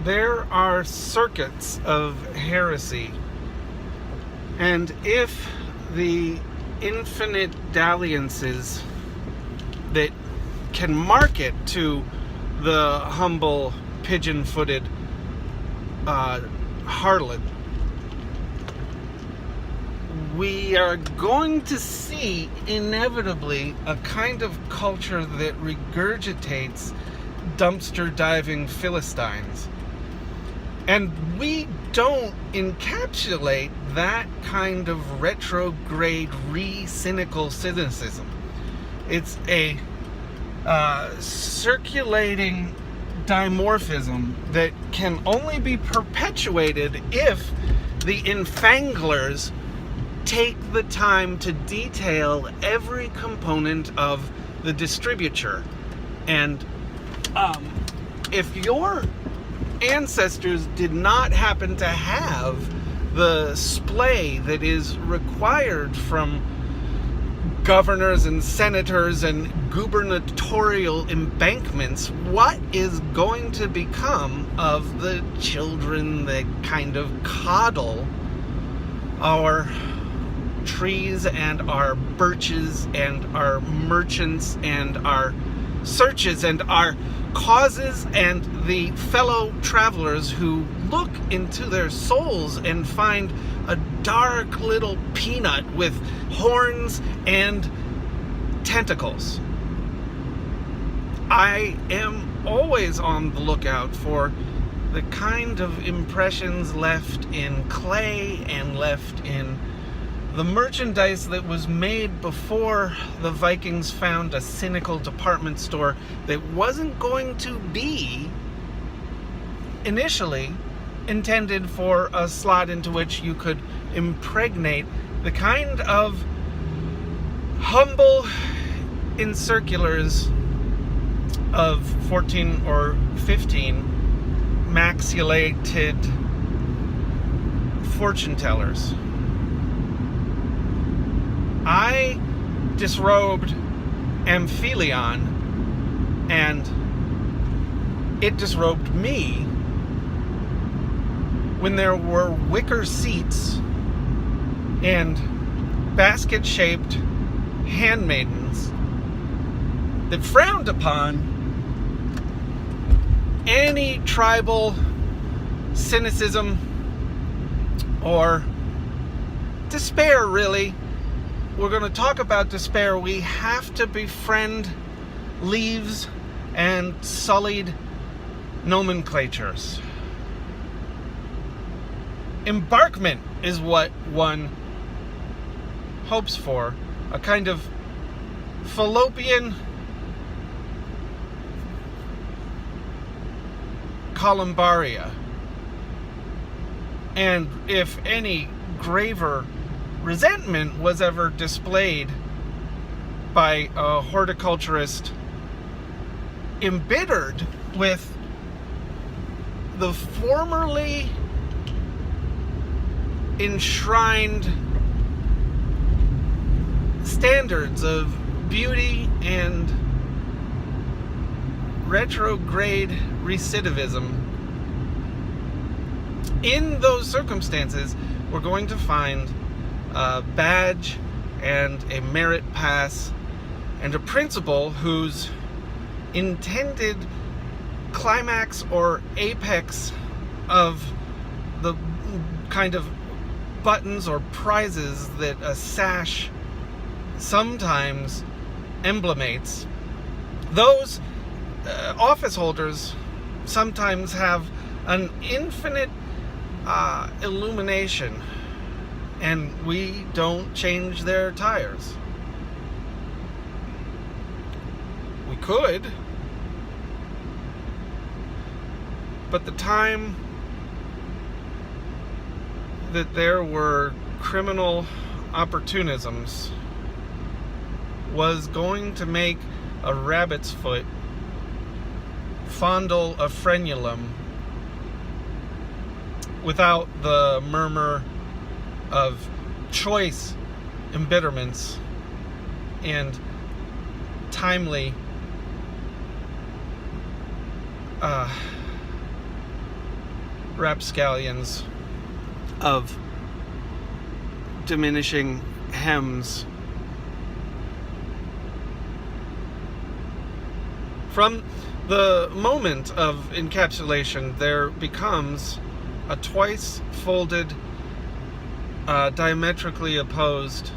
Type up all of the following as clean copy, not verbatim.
there are circuits of heresy, and if the infinite dalliances that can market to the humble, pigeon-footed harlot, we are going to see inevitably a kind of culture that regurgitates dumpster diving Philistines. And we don't encapsulate that kind of retrograde, cynical cynicism. It's a circulating dimorphism that can only be perpetuated if the enfanglers take the time to detail every component of the distributure. And if your ancestors did not happen to have the splay that is required from governors and senators and gubernatorial embankments, what is going to become of the children that kind of coddle our trees and our birches and our merchants and our searches and our causes and the fellow travelers who look into their souls and find a dark little peanut with horns and tentacles? I am always on the lookout for the kind of impressions left in clay and left in the merchandise that was made before the Vikings found a cynical department store that wasn't going to be initially intended for a slot into which you could impregnate the kind of humble encirculars of 14 or 15 maxulated fortune tellers. I disrobed Amphilion, and it disrobed me when there were wicker seats and basket-shaped handmaidens that frowned upon any tribal cynicism or despair, really. We're going to talk about despair. We have to befriend leaves and sullied nomenclatures. Embarkment is what one hopes for, a kind of fallopian columbaria. And if any graver resentment was ever displayed by a horticulturist embittered with the formerly enshrined standards of beauty and retrograde recidivism, in those circumstances, we're going to find a badge and a merit pass and a principal whose intended climax or apex of the kind of buttons or prizes that a sash sometimes emblemates, those office holders sometimes have an infinite illumination, and we don't change their tires. We could, but the time that there were criminal opportunisms was going to make a rabbit's foot fondle a frenulum without the murmur of choice embitterments and timely rapscallions of diminishing hems. From the moment of encapsulation, there becomes a twice folded, diametrically opposed,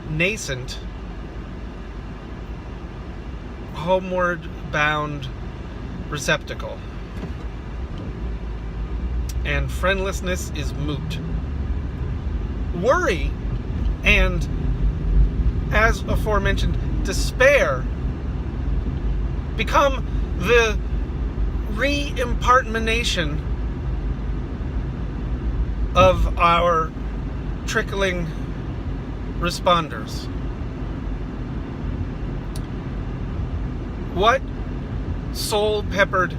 nascent, homeward bound receptacle. And friendlessness is moot. Worry and, as aforementioned, despair become the re-impartmentation of our trickling responders. What soul-peppered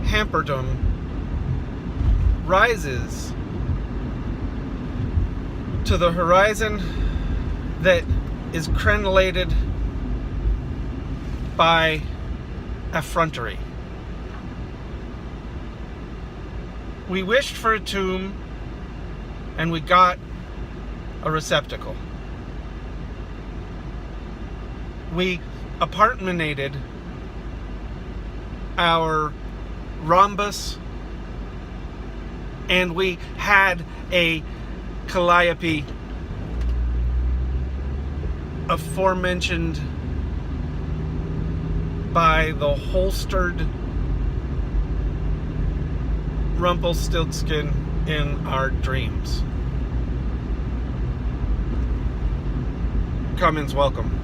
hamperdom rises to the horizon that is crenellated by effrontery? We wished for a tomb, and we got a receptacle. We apartmented our rhombus, and we had a calliope aforementioned by the holstered Rumpelstiltskin in our dreams. Comments welcome.